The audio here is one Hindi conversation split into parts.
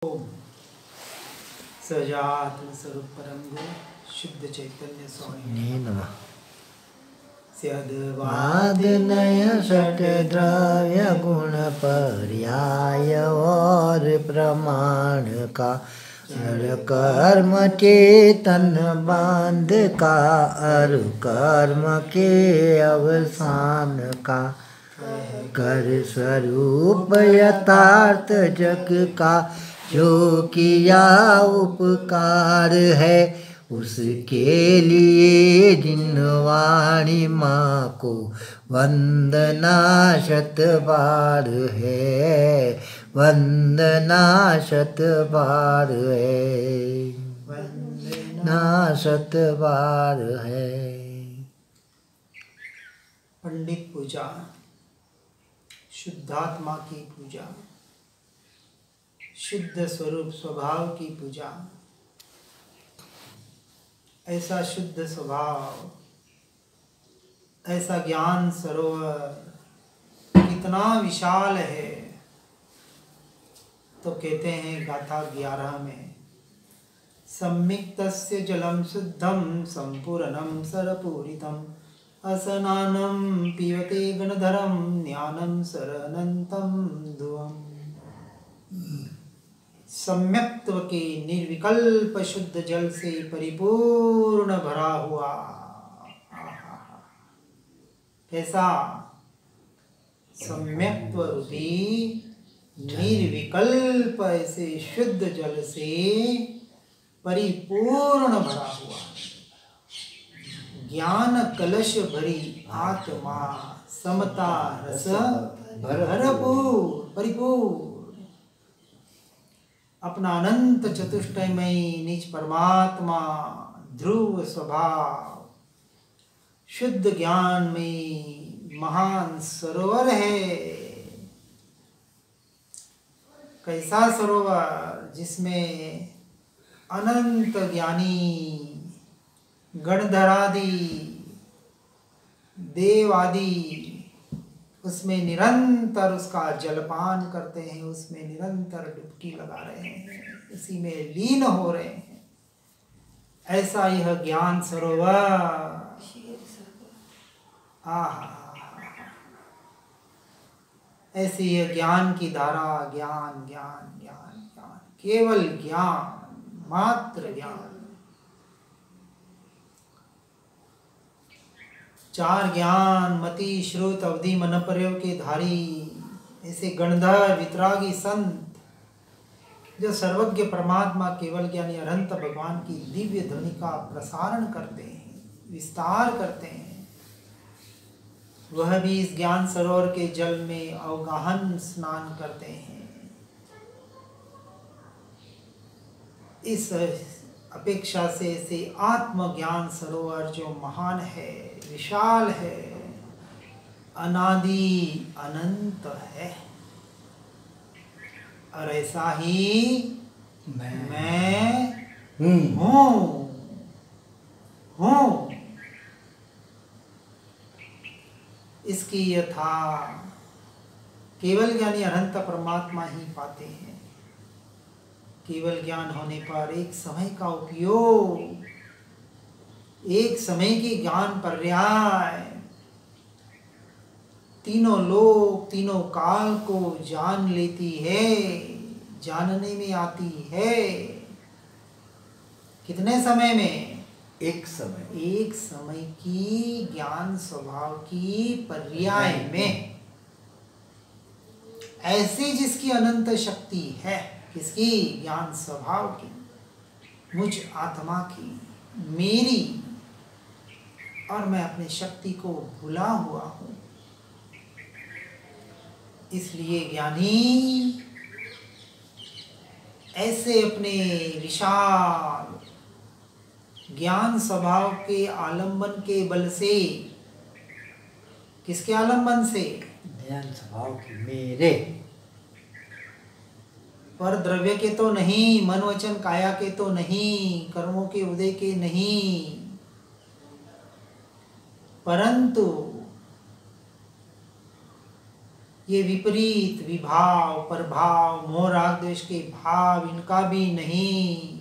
ओम सजात्म स्वरूप परम गुरु शुद्ध चैतन्य स्वामी नमः। स्यद्वादनय षट द्रव्य गुण पर्याय और प्रमाण का जड़ कर्म चेतन बांध का अरु कर्म के अवसान का कर स्वरूप यथार्थ जग का जो किया उपकार है उसके लिए जिन वाणी माँ को वंदना शत बार है, वंदना शत बार है, वंदना शत बार है। पंडित पूजा, शुद्धात्मा की पूजा, शुद्ध स्वरूप स्वभाव की पूजा। ऐसा शुद्ध स्वभाव, ऐसा ज्ञान सरोवर कितना विशाल है। तो कहते हैं गाथा 11 में, सम्मिक्तस्य जलम शुद्धम संपूर्णम सरपूरितम असनानं पीवते गणधरम ज्ञानं सरनंतम ध्रुवम्। सम्यक्त्व के निर्विकल्प शुद्ध जल से परिपूर्ण भरा हुआ। कैसा? सम्यक्त्व रूपी निर्विकल्प ऐसे शुद्ध जल से परिपूर्ण भरा हुआ। ज्ञान कलश भरी आत्मा समता रस भरपूर परिपूर्ण। अपना अनंत चतुष्टयमयी निज परमात्मा ध्रुव स्वभाव शुद्ध ज्ञान में महान सरोवर है। कैसा सरोवर? जिसमें अनंत ज्ञानी गणधरादि देव आदि उसमें निरंतर उसका जलपान करते हैं, उसमें निरंतर डुबकी लगा रहे हैं, उसी में लीन हो रहे हैं। ऐसा यह ज्ञान सरोवर। ऐसी यह ज्ञान की धारा। ज्ञान ज्ञान ज्ञान ज्ञान, केवल ज्ञान, मात्र ज्ञान। चार ज्ञान मति श्रुत अवधि मन पर्यव के धारी ऐसे गणधर वितरागी संत जो सर्वज्ञ परमात्मा केवल ज्ञानी अनंत भगवान की दिव्य ध्वनि का प्रसारण करते हैं, विस्तार करते हैं, वह भी इस ज्ञान सरोवर के जल में अवगाहन स्नान करते हैं। इस अपेक्षा से आत्मज्ञान सरोवर जो महान है, विशाल है, अनादि अनंत है। और ऐसा ही मैं हूँ। इसकी यथा केवल ज्ञानी अनंत परमात्मा ही पाते हैं। केवल ज्ञान होने पर एक समय का उपयोग, एक समय की ज्ञान पर्याय तीनों लोक तीनों काल को जान लेती है, जानने में आती है। कितने समय में? एक समय। एक समय की ज्ञान स्वभाव की पर्याय में। ऐसी जिसकी अनंत शक्ति है। किसकी? ज्ञान स्वभाव की, मुझ आत्मा की, मेरी। और मैं अपनी शक्ति को भूला हुआ हूँ। इसलिए ज्ञानी ऐसे अपने विशाल ज्ञान स्वभाव के आलंबन के बल से, किसके आलंबन से? ज्ञान स्वभाव के, मेरे पर द्रव्य के तो नहीं, मन वचन काया के तो नहीं, कर्मों के उदय के नहीं, परंतु ये विपरीत विभाव, प्रभाव, मोह राग द्वेष के भाव, इनका भी नहीं,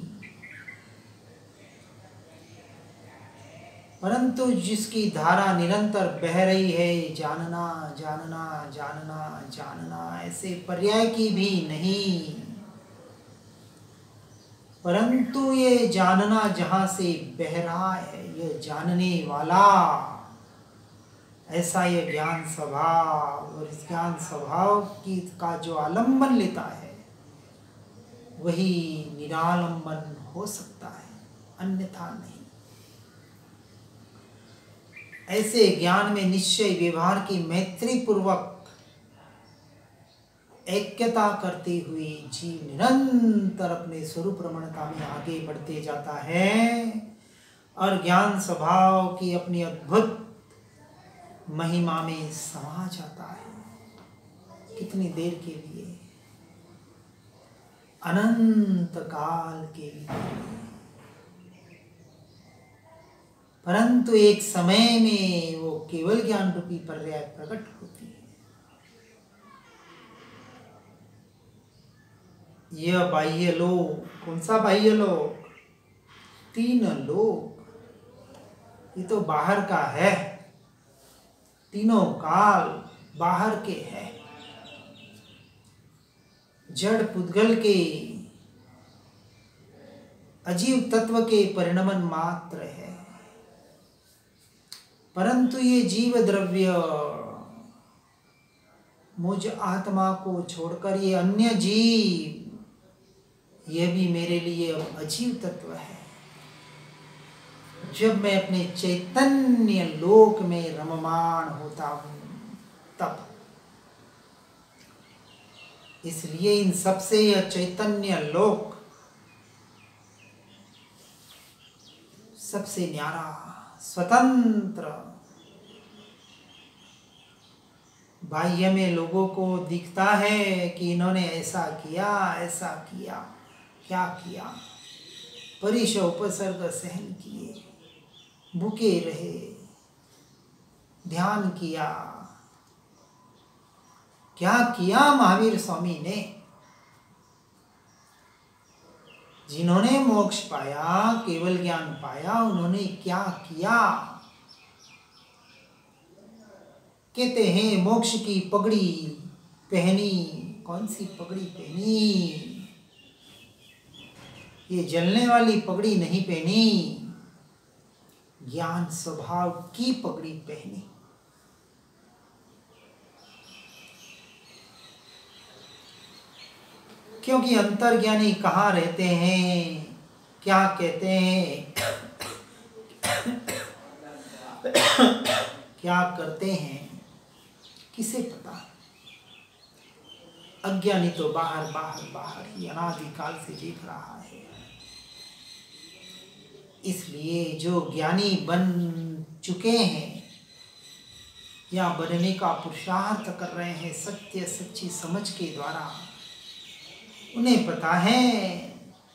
परंतु जिसकी धारा निरंतर बह रही है, जानना जानना जानना जानना, ऐसे पर्याय की भी नहीं, परंतु ये जानना जहाँ से बह रहा है, ये जानने वाला, ऐसा ये ज्ञान स्वभाव, और इस ज्ञान स्वभाव की का जो आलंबन लेता है वही निरालंबन हो सकता है, अन्यथा नहीं। ऐसे ज्ञान में निश्चय व्यवहार की मैत्री पूर्वक ऐक्यता करते हुए जीव निरंतर अपने स्वरूप रमणता में आगे बढ़ते जाता है और ज्ञान स्वभाव की अपनी अद्भुत महिमा में समा जाता है। कितनी देर के लिए? अनंत काल के लिए। परंतु एक समय में वो केवल ज्ञान रूपी पर्याय प्रकट होती है। यह बाह्य लोक, कौन सा बाह्य लोक? 3 लोक, ये तो बाहर का है, तीनों काल बाहर के है, जड़ पुद्गल के अजीव तत्व के परिणमन मात्र है। परंतु ये जीव द्रव्य मुझ आत्मा को छोड़कर ये अन्य जीव, यह भी मेरे लिए अजीव तत्व है। जब मैं अपने चैतन्य लोक में रममाण होता हूं तब, इसलिए इन सबसे यह चैतन्य लोक सबसे न्यारा, स्वतंत्र। बाह्य में लोगों को दिखता है कि इन्होंने ऐसा किया, ऐसा किया, क्या किया? परिश उपसर्ग सहन किए, भूखे रहे, ध्यान किया। क्या किया महावीर स्वामी ने? जिन्होंने मोक्ष पाया, केवल ज्ञान पाया, उन्होंने क्या किया? कहते हैं मोक्ष की पगड़ी पहनी। कौन सी पगड़ी पहनी? ये जलने वाली पगड़ी नहीं पहनी, ज्ञान स्वभाव की पगड़ी पहनी। क्योंकि अंतर्ज्ञानी कहाँ रहते हैं, क्या कहते हैं, क्या करते हैं, किसे पता? अज्ञानी तो बाहर बाहर बाहर ही अनादिकाल से देख रहा है। इसलिए जो ज्ञानी बन चुके हैं या बनने का पुरुषार्थ कर रहे हैं सत्य सच्ची समझ के द्वारा, उन्हें पता है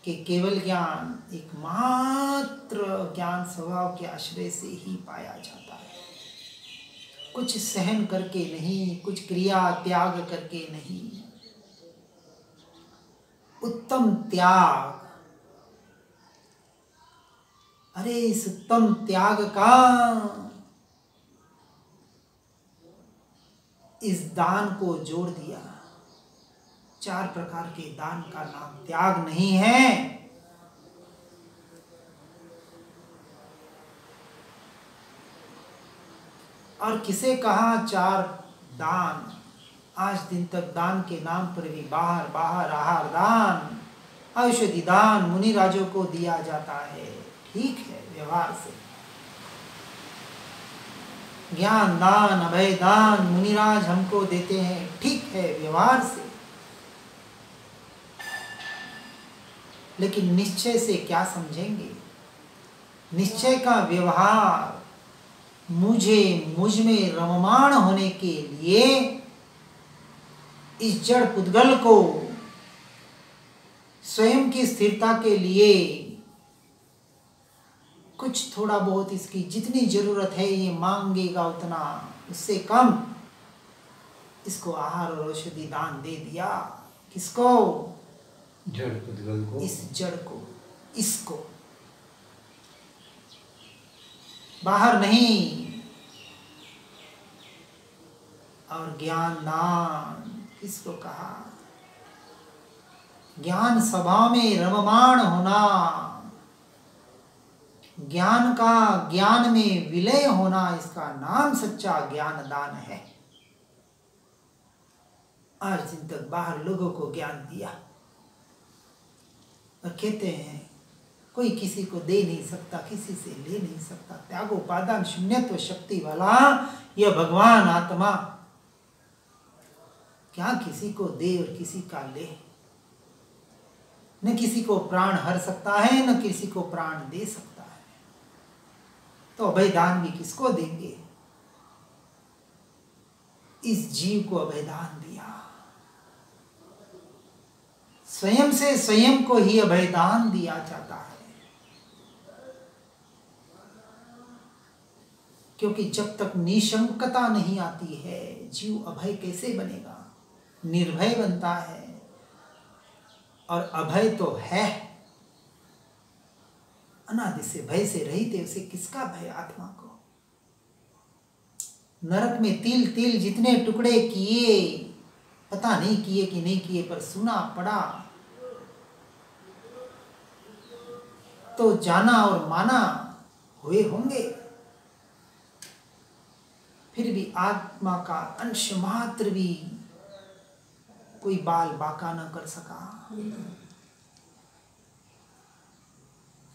कि केवल ज्ञान एकमात्र ज्ञान स्वभाव के आश्रय से ही पाया जाता है। कुछ सहन करके नहीं, कुछ क्रिया त्याग करके नहीं। उत्तम त्याग, अरे इस उत्तम त्याग का, इस दान को जोड़ दिया। 4 प्रकार के दान का नाम त्याग नहीं है। और किसे कहा 4 दान? आज दिन तक दान के नाम पर भी बाहर बाहर आहार दान, औषधि दान मुनि राजों को दिया जाता है। ठीक है, व्यवहार से। ज्ञान दान, अभय दान मुनिराज हमको देते हैं, ठीक है, व्यवहार से। लेकिन निश्चय से क्या समझेंगे? निश्चय का व्यवहार मुझ में रममाण होने के लिए, इस जड़ पुद्गल को स्वयं की स्थिरता के लिए कुछ थोड़ा बहुत इसकी जितनी जरूरत है ये मांगेगा उतना, उससे कम इसको आहार और औषधि दान दे दिया। किसको? जड़ पुद्गल को, इस जड़ को, इसको, बाहर नहीं। और ज्ञान दान किसको कहा? ज्ञान सभा में रममाण होना, ज्ञान का ज्ञान में विलय होना, इसका नाम सच्चा ज्ञान दान है। आज दिन तक बाहर लोगों को ज्ञान दिया और कहते हैं कोई किसी को दे नहीं सकता, किसी से ले नहीं सकता। त्यागोपादान शून्यत्व शक्ति वाला यह भगवान आत्मा क्या किसी को दे और किसी का ले? न किसी को प्राण हर सकता है, न किसी को प्राण दे सकता है। तो अभयदान भी किसको देंगे? इस जीव को अभयदान दिया। स्वयं से स्वयं को ही अभयदान दिया जाता है। क्योंकि जब तक निशंकता नहीं आती है, जीव अभय कैसे बनेगा? निर्भय बनता है। और अभय तो है, अनादि से भय से रहित है, उसे किसका भय? आत्मा को। नरक में तिल तिल जितने टुकड़े किए, पता नहीं किए कि नहीं किए, पर सुना पड़ा तो जाना और माना हुए होंगे। फिर भी आत्मा का अंश मात्र भी कोई बाल बाका न कर सका।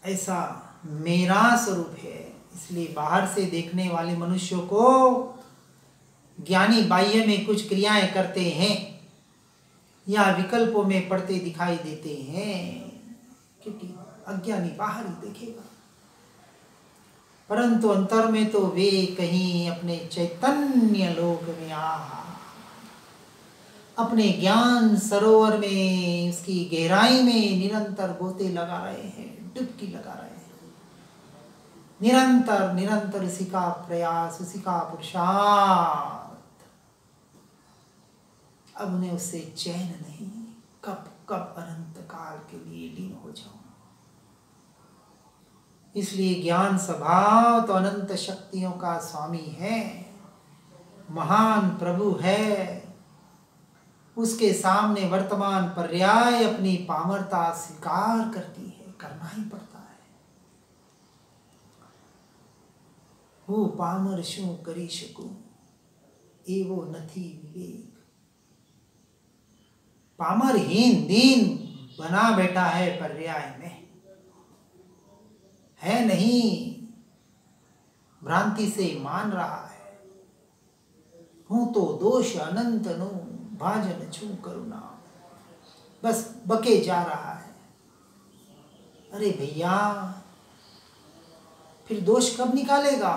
ऐसा मेरा स्वरूप है। इसलिए बाहर से देखने वाले मनुष्यों को ज्ञानी बाह्य में कुछ क्रियाएं करते हैं या विकल्पों में पड़ते दिखाई देते हैं, क्योंकि अज्ञानी बाहर ही देखेगा, परंतु अंतर में तो वे कहीं अपने चैतन्य लोक में अपने ज्ञान सरोवर में, उसकी गहराई में निरंतर गोते लगा रहे हैं, डुबकी लगा रहे हैं। निरंतर निरंतर उसी का प्रयास, उसी का पुरुषार्थ। अब उन्हें उससे चैन नहीं, कब कब अनंत काल के लिए लीन हो जाऊं। इसलिए ज्ञान स्वभाव तो अनंत शक्तियों का स्वामी है, महान प्रभु है। उसके सामने वर्तमान पर्याय अपनी पामरता स्वीकार करती है, करना ही पड़ता है। હું પામર શું કરી શકું એવો નથી વિવેક। पामरहीन दीन बना बैठा है पर्याय में, है नहीं, भ्रांति से मान रहा है। हूं तो दोष अनंत नो भाजन छू करुणा, बस बके जा रहा है। अरे भैया, फिर दोष कब निकालेगा?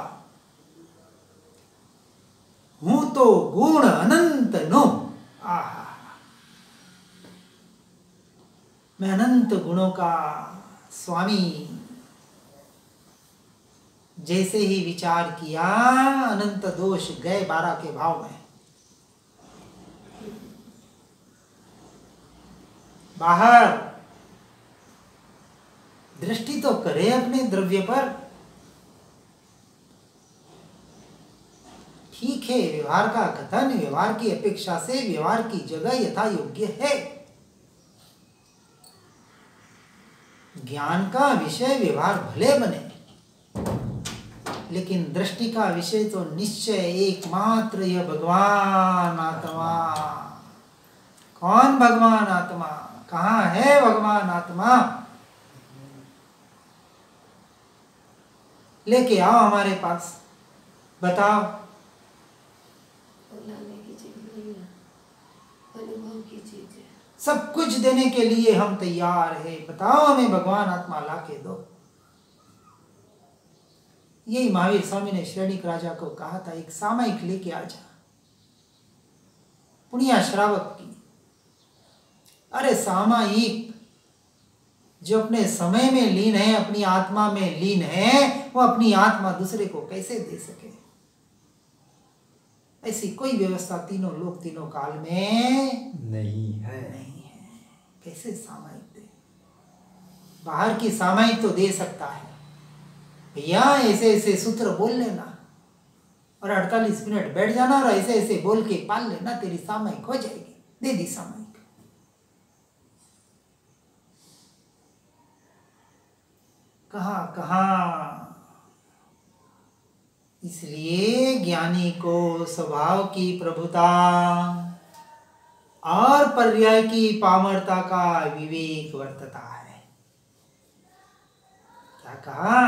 हूं तो गुण अनंत नो, आहा, मैं अनंत गुणों का स्वामी। जैसे ही विचार किया, अनंत दोष गए 12 के भाव में। बाहर दृष्टि तो करे अपने द्रव्य पर। ठीक है, व्यवहार का कथन व्यवहार की अपेक्षा से व्यवहार की जगह यथा योग्य है। ज्ञान का विषय व्यवहार भले बने, लेकिन दृष्टि का विषय तो निश्चय एकमात्र यह भगवान आत्मा। कौन भगवान आत्मा? कहाँ है भगवान आत्मा? लेके आओ हमारे पास, बताओ। सब कुछ देने के लिए हम तैयार हैं। बताओ हमें भगवान आत्मा ला के दो। यही महावीर स्वामी ने श्रेणिक राजा को कहा था, एक सामयिक लेके आ जा, पुण्या श्रावक की। अरे सामयिक जो अपने समय में लीन है, अपनी आत्मा में लीन है, वो अपनी आत्मा दूसरे को कैसे दे सके? ऐसी कोई व्यवस्था तीनों लोक तीनों काल में नहीं है। कैसे सामायिक दे? बाहर की सामायिक तो दे सकता है, भैया ऐसे ऐसे सूत्र बोल लेना और 48 मिनट बैठ जाना और ऐसे ऐसे बोल के पाल लेना, तेरी सामायिक हो जाएगी। दे दी सामायिक। कहाँ कहाँ। इसलिए ज्ञानी को स्वभाव की प्रभुता और पर्याय की पामरता का विवेक वर्तता है। क्या कहा?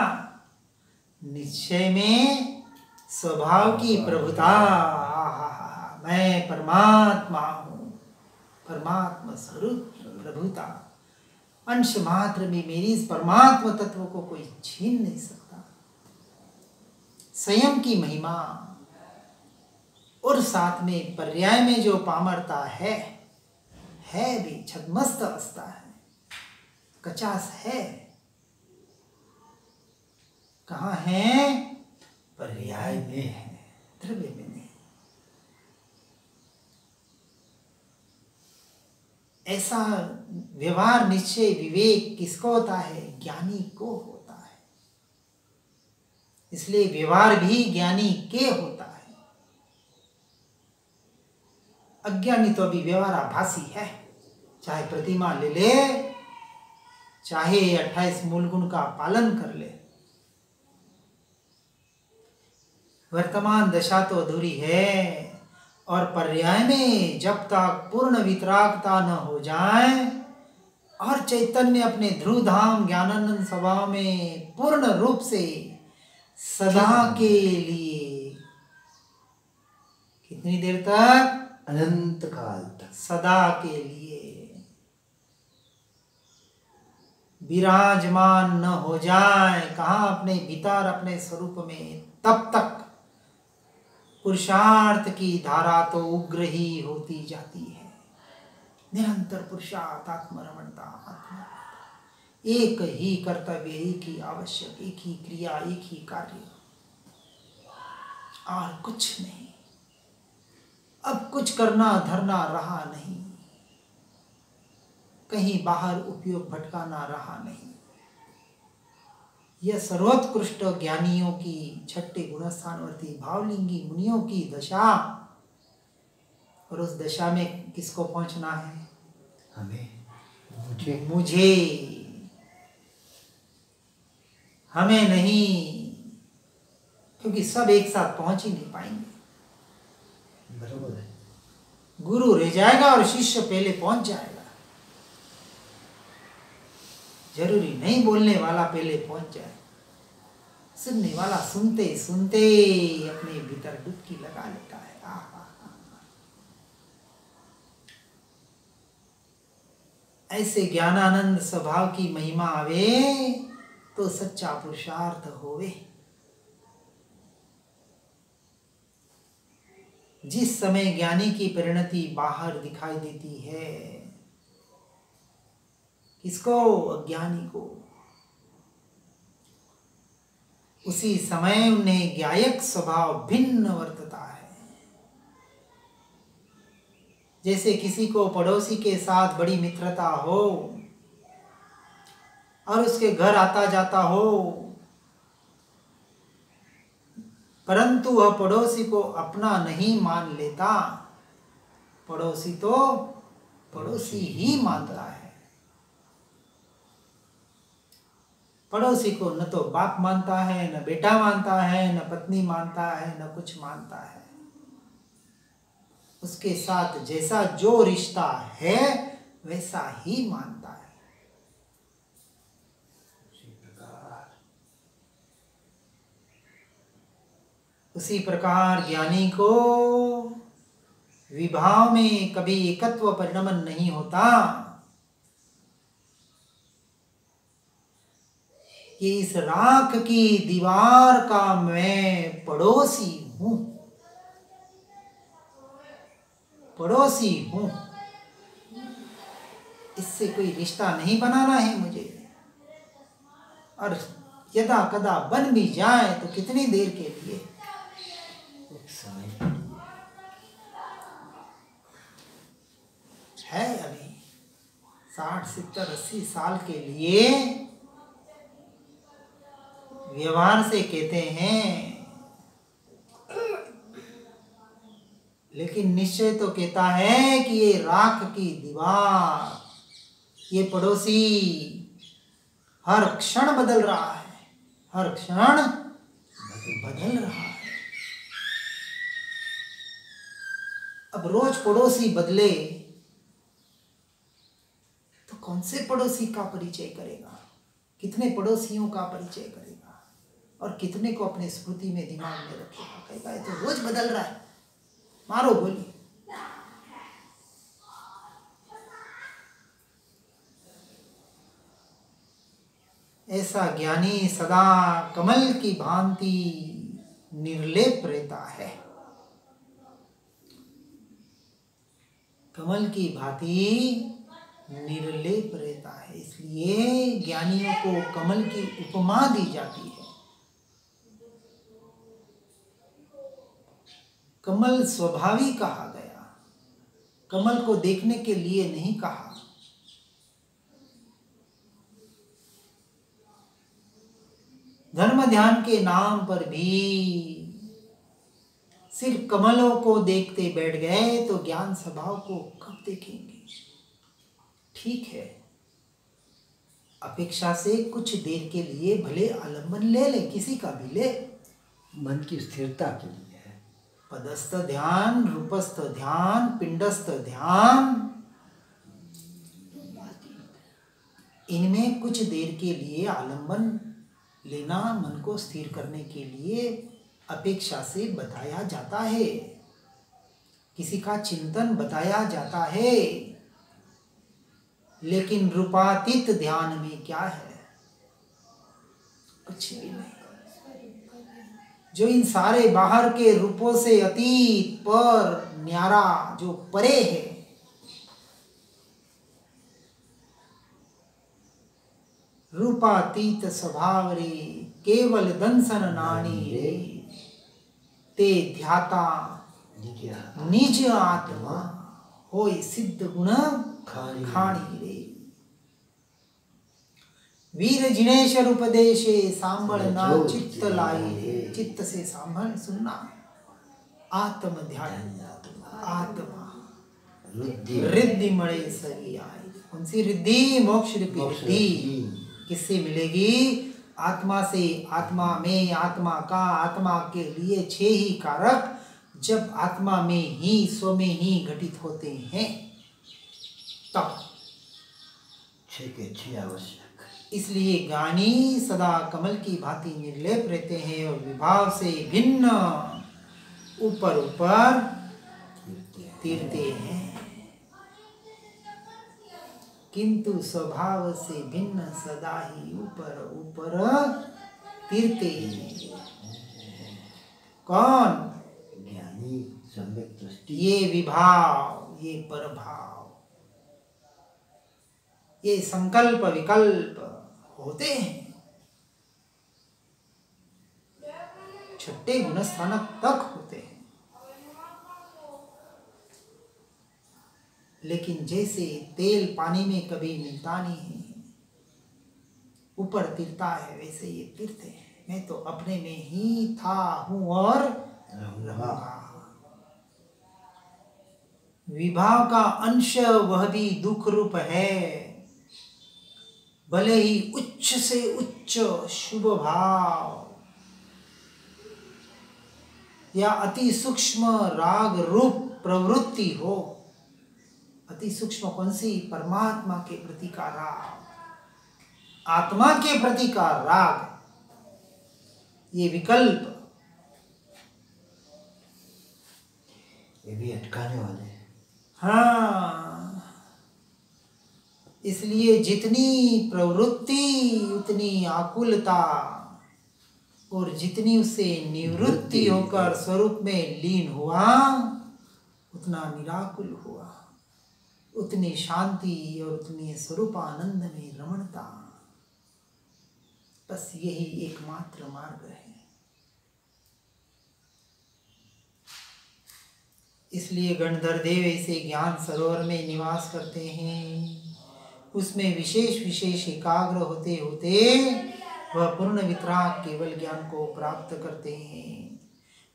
निश्चय में स्वभाव की प्रभुता। मैं परमात्मा हूँ, परमात्मा स्वरूप प्रभुता। अंश मात्र में मेरी इस परमात्मा तत्व को कोई छीन नहीं सकता। स्वयं की महिमा और साथ में पर्याय में जो पामरता है भी छद्मस्त अवस्था है, कचास है। कहाँ है? पर्याय में है, द्रव्य में नहीं। ऐसा व्यवहार निश्चय विवेक किसको होता है? ज्ञानी को होता है। इसलिए व्यवहार भी ज्ञानी के होता है। अज्ञानी तो अभी व्यवहार आभासी है, चाहे प्रतिमा ले ले, चाहे 28 मूल गुण का पालन कर ले, वर्तमान दशा तो अधूरी है। और पर्याय में जब तक पूर्ण वितरागता न हो जाए और चैतन्य अपने ध्रुव धाम ज्ञानानंद स्वभाव में पूर्ण रूप से सदा के लिए, कितनी देर तक? अनंत काल तक, सदा के लिए विराजमान न हो जाए, कहाँ? अपने भीतर अपने स्वरूप में, तब तक पुरुषार्थ की धारा तो उग्र ही होती जाती है। निरंतर पुरुषार्थ, आत्मरमणता, आत्मरमणता, एक ही कर्तव्य, एक ही आवश्यक, एक ही क्रिया, एक ही कार्य, और कुछ नहीं। अब कुछ करना धरना रहा नहीं, कहीं बाहर उपयोग भटकाना रहा नहीं। यह सर्वोत्कृष्ट ज्ञानियों की, छठे गुणस्थानवर्ती भावलिंगी मुनियों की दशा। और उस दशा में किसको पहुंचना है? हमें, मुझे, हमें नहीं, क्योंकि सब एक साथ पहुंच ही नहीं पाएंगे। बराबर है। गुरु रह जाएगा और शिष्य पहले पहुंच जाएगा। जरूरी नहीं बोलने वाला पहले पहुंच जाए, सुनने वाला सुनते सुनते अपने भीतर डुबकी लगा लेता है। ऐसे ज्ञानानंद स्वभाव की महिमा आवे तो सच्चा पुरुषार्थ होवे। जिस समय ज्ञानी की परिणति बाहर दिखाई देती है, किसको? अज्ञानी को। उसी समय उन्हें ज्ञायक स्वभाव भिन्न वर्तता है। जैसे किसी को पड़ोसी के साथ बड़ी मित्रता हो और उसके घर आता जाता हो, परंतु वह पड़ोसी को अपना नहीं मान लेता। पड़ोसी तो पड़ोसी ही मानता है। पड़ोसी को न तो बाप मानता है, न बेटा मानता है, न पत्नी मानता है, न कुछ मानता है। उसके साथ जैसा जो रिश्ता है वैसा ही मानता है। उसी प्रकार ज्ञानी को विभाव में कभी एकत्व परिणमन नहीं होता कि इस राख की दीवार का मैं पड़ोसी हूं, पड़ोसी हूं, इससे कोई रिश्ता नहीं बनाना है मुझे। और यदा कदा बन भी जाए तो कितनी देर के लिए? एक समय के लिए। है अभी 60, 70, 80 साल के लिए व्यवहार से कहते हैं, लेकिन निश्चय तो कहता है कि ये राख की दीवार, ये पड़ोसी हर क्षण बदल रहा है, हर क्षण बदल रहा है। अब रोज पड़ोसी बदले तो कौन से पड़ोसी का परिचय करेगा, कितने पड़ोसियों का परिचय करेगा और कितने को अपने स्मृति में दिमाग में रखेगा। कहेगा ये तो रोज बदल रहा है, मारो गोली। ऐसा ज्ञानी सदा कमल की भांति निर्लेप रहता है, कमल की भांति निर्लेप रहता है। इसलिए ज्ञानियों को कमल की उपमा दी जाती है। कमल स्वभावी कहा गया, कमल को देखने के लिए नहीं कहा। धर्म ध्यान के नाम पर भी सिर्फ कमलों को देखते बैठ गए तो ज्ञान स्वभाव को कब देखेंगे। ठीक है, अपेक्षा से कुछ देर के लिए भले आलंबन ले ले, किसी का भी ले, मन की स्थिरता के लिए है। पदस्थ ध्यान, रूपस्थ ध्यान, पिंडस्थ ध्यान, इनमें कुछ देर के लिए आलंबन लेना मन को स्थिर करने के लिए अपेक्षा से बताया जाता है, किसी का चिंतन बताया जाता है। लेकिन रूपातीत ध्यान में क्या है? कुछ भी नहीं। जो इन सारे बाहर के रूपों से अतीत पर न्यारा, जो परे है, रूपातीत स्वभाव रे केवल दंसन नानी रे, ते ध्याता निज आत्मा होय सिद्ध गुण खाणी रे। वीर जिनेश्वर उपदेशे सांभळना चित्त लाई रे, चित्त से सांभळ सुनना, आत्म ध्यान, आत्मा रिद्धि मणे सही आई। कौन सी रिद्धि? मोक्ष रूपी रिद्धि। किससे मिलेगी? आत्मा से। आत्मा में आत्मा का, आत्मा के लिए 6 ही कारक जब आत्मा में ही, स्व में ही घटित होते हैं तब 6 के 6 आवश्यक। इसलिए ज्ञानी सदा कमल की भांति निर्लेप रहते हैं और विभाव से भिन्न ऊपर ऊपर तीरते हैं, किंतु स्वभाव से भिन्न सदा ही ऊपर ऊपर तीरते हैं। कौन? ज्ञानी सम्यक दृष्टि। ये विभाव, ये परभाव, ये संकल्प विकल्प होते हैं, 6ठे गुणस्थानक तक होते हैं। लेकिन जैसे तेल पानी में कभी मिलता नहीं है, ऊपर तिरता है, वैसे ये तिरते हैं। मैं तो अपने में ही था, हूं और रहूंगा। विभाव का अंश वह भी दुख रूप है, भले ही उच्च से उच्च शुभ भाव या अति सूक्ष्म राग रूप प्रवृत्ति हो। अति सूक्ष्म कौन सी? परमात्मा के प्रति का राग, आत्मा के प्रति का राग, ये विकल्प, ये भी अटकाने वाले हैं। हाँ, इसलिए जितनी प्रवृत्ति उतनी आकुलता, और जितनी उसे निवृत्ति होकर स्वरूप में लीन हुआ उतना निराकुल हुआ, उतनी शांति और उतनी स्वरूपानंद में रमणता। बस यही एकमात्र मार्ग है। इसलिए गणधर देव ऐसे ज्ञान सरोवर में निवास करते हैं। उसमें विशेष विशेष एकाग्र होते होते वह पूर्ण वितराग केवल ज्ञान को प्राप्त करते हैं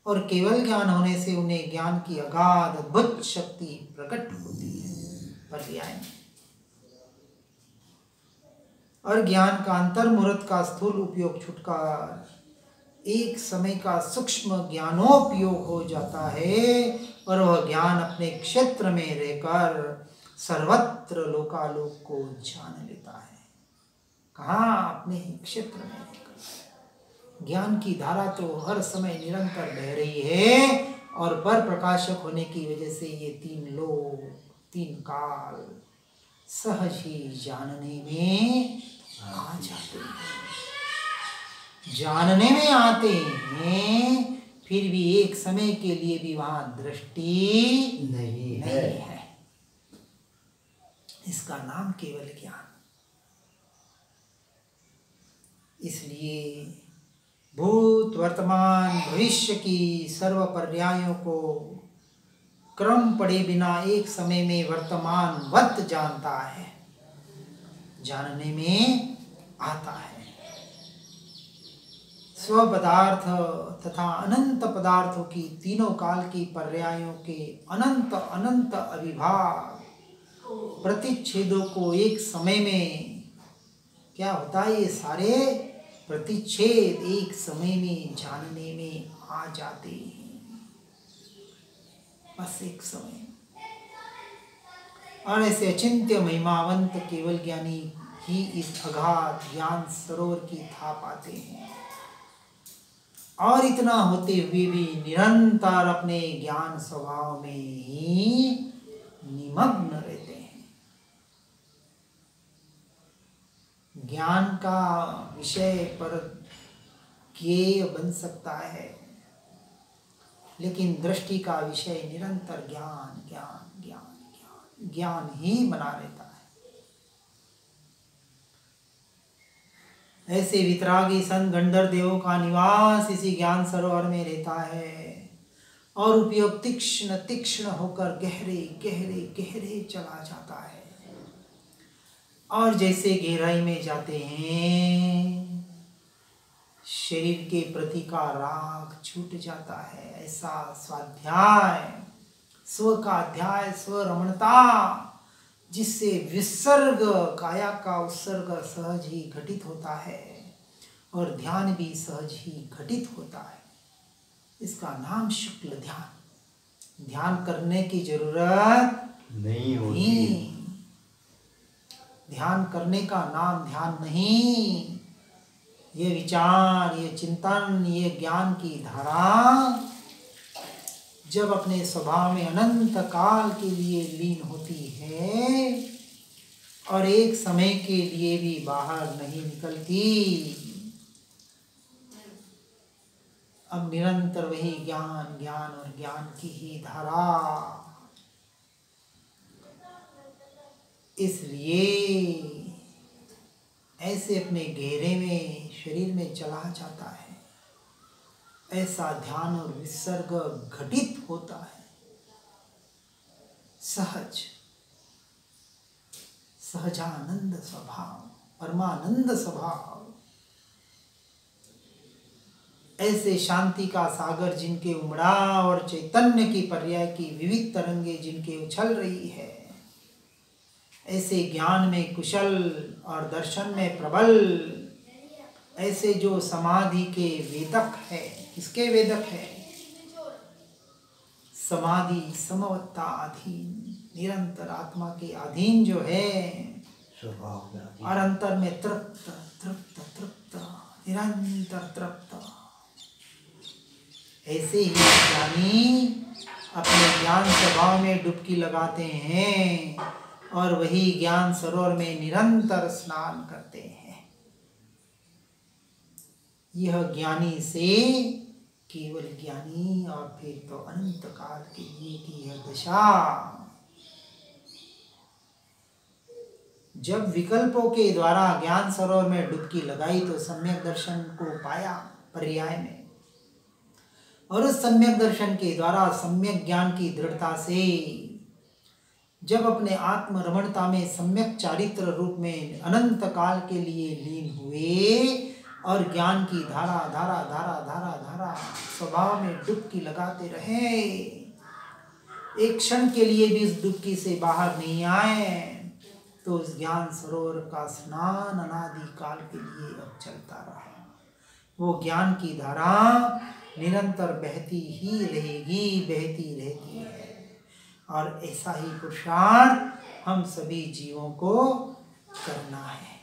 और केवल ज्ञान होने से उन्हें ज्ञान की अगाध अद्भुत शक्ति प्रकट होती है। पर्याय और ज्ञान का अंतर्मुहूर्त का स्थूल उपयोग छुटकर एक समय का सूक्ष्म ज्ञानोपयोग हो जाता है और वह ज्ञान अपने क्षेत्र में रहकर सर्वत्र लोकालोक को जान लेता है। कहाँ? अपने ही क्षेत्र में रहकर। ज्ञान की धारा तो हर समय निरंतर बह रही है और पर प्रकाशक होने की वजह से ये तीन लोक, तीन काल सहज ही जानने में आ जाते हैं। जानने में आते हैं, फिर भी एक समय के लिए भी वहां दृष्टि नहीं है। इसका नाम केवल ज्ञान। इसलिए भूत, वर्तमान, भविष्य की सर्व पर्यायों को क्रम पड़े बिना एक समय में वर्तमानवत जानता है, जानने में आता है। स्व पदार्थ तथा अनंत पदार्थों की तीनों काल की पर्यायों के अनंत अनंत अविभाग प्रतिच्छेदों को एक समय में क्या होता है, ये सारे प्रतिच्छेद एक समय में जानने में आ जाते हैं, बस एक समय। और ऐसे अचिंत्य महिमावंत केवल ज्ञानी ही इस अगाध ज्ञान सरोवर की था पाते हैं और इतना होते हुए भी निरंतर अपने ज्ञान स्वभाव में ही निमग्न रहते हैं। ज्ञान का विषय पर ज्ञेय बन सकता है, लेकिन दृष्टि का विषय निरंतर ज्ञान ज्ञान ज्ञान ज्ञान ज्ञान ही बना रहता है। ऐसे वितरागी संत गंधर्व देवों का निवास इसी ज्ञान सरोवर में रहता है और उपयोग तीक्ष्ण तीक्ष्ण होकर गहरे गहरे गहरे चला जाता है। और जैसे गहराई में जाते हैं, शरीर के प्रति का राग छूट जाता है। ऐसा स्वाध्याय, स्व का अध्याय, स्व रमणता, जिससे विसर्ग काया का उत्सर्ग सहज ही घटित होता है और ध्यान भी सहज ही घटित होता है। इसका नाम शुक्ल ध्यान। ध्यान करने की जरूरत नहीं होती। ध्यान करने का नाम ध्यान नहीं। ये विचार, ये चिंतन, ये ज्ञान की धारा जब अपने स्वभाव में अनंत काल के लिए लीन होती है और एक समय के लिए भी बाहर नहीं निकलती, अब निरंतर वही ज्ञान ज्ञान और ज्ञान की ही धारा। इसलिए ऐसे अपने घेरे में शरीर में चला जाता है। ऐसा ध्यान और विसर्ग घटित होता है सहज, सहजानंद स्वभाव, परमानंद स्वभाव। ऐसे शांति का सागर जिनके उमड़ाव और चैतन्य की पर्याय की विविध तरंगे जिनके उछल रही है, ऐसे ज्ञान में कुशल और दर्शन में प्रबल, ऐसे जो समाधि के वेदक है। किसके वेदक है? समाधि समवत्ता अधीन, निरंतर आत्मा के अधीन जो है स्वभाव और अंतर में तृप्त तृप्त तृप्त, निरंतर तृप्त। ऐसे ही ज्ञानी अपने ज्ञान स्वभाव में डुबकी लगाते हैं और वही ज्ञान सरोवर में निरंतर स्नान करते हैं। यह ज्ञानी से केवल ज्ञानी और फिर तो अनंत काल के लिए की यह दशा। जब विकल्पों के द्वारा ज्ञान सरोवर में डुबकी लगाई तो सम्यक दर्शन को पाया पर्याय में, और उस सम्यक दर्शन के द्वारा सम्यक ज्ञान की दृढ़ता से जब अपने आत्म रमणता में सम्यक चारित्र रूप में अनंत काल के लिए लीन हुए और ज्ञान की धारा धारा धारा धारा धारा स्वभाव में डुबकी लगाते रहे, एक क्षण के लिए भी उस डुबकी से बाहर नहीं आए, तो उस ज्ञान सरोवर का स्नान अनादि काल के लिए अब चलता रहा। वो ज्ञान की धारा निरंतर बहती ही रहेगी, बहती रहती है। और ऐसा ही पुरुषार्थ हम सभी जीवों को करना है।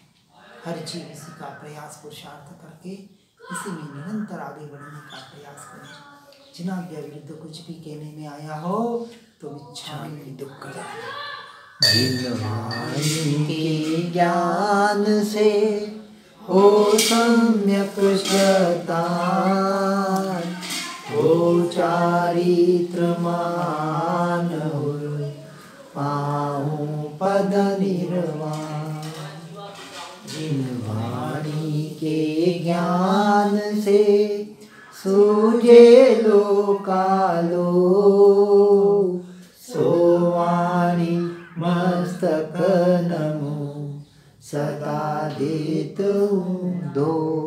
हर जीव इसी का प्रयास पुरुषार्थ करके इसी में निरंतर आगे बढ़ने का प्रयास करें। जिनाज्ञा विरुद्ध कुछ भी कहने में आया हो तो इच्छामि दुक्कड़म। जिनवाणी के ज्ञान से हो सम्यक श्रद्धा, हो चारित्र मान पाऊं पद निर्वाण। जिनवाणी के ज्ञान से सूझे लोकालो, सोवाणी मस्तक नमो सदा देत दो।